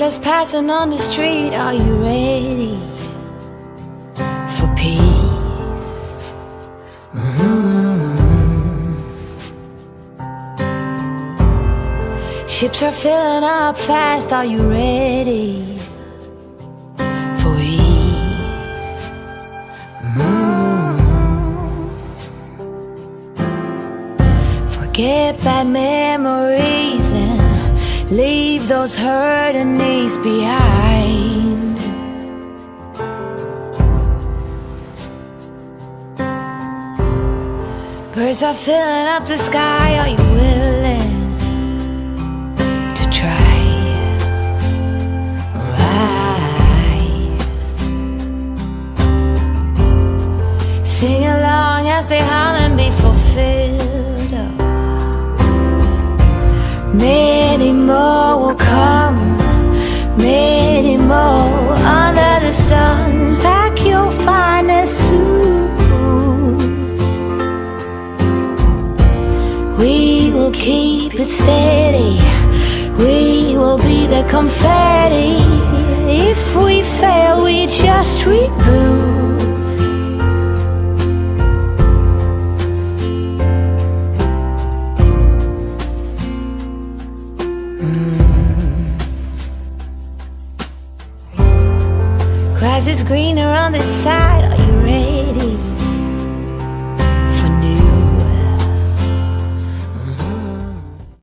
Sailors passing on the street, are you ready for peace? Ships are filling up fast, are you ready for ease? Forget bad memories and leave those hurting knees behind. Birds are filling up the sky, are you willing to try? Right. Sing along as they hum and be fulfilled. Many more will come, many more under the sun. Pack your finest suit. We will keep it steady. We will be the confetti. If we fail, we just reboot. Grass is greener on this side, are you ready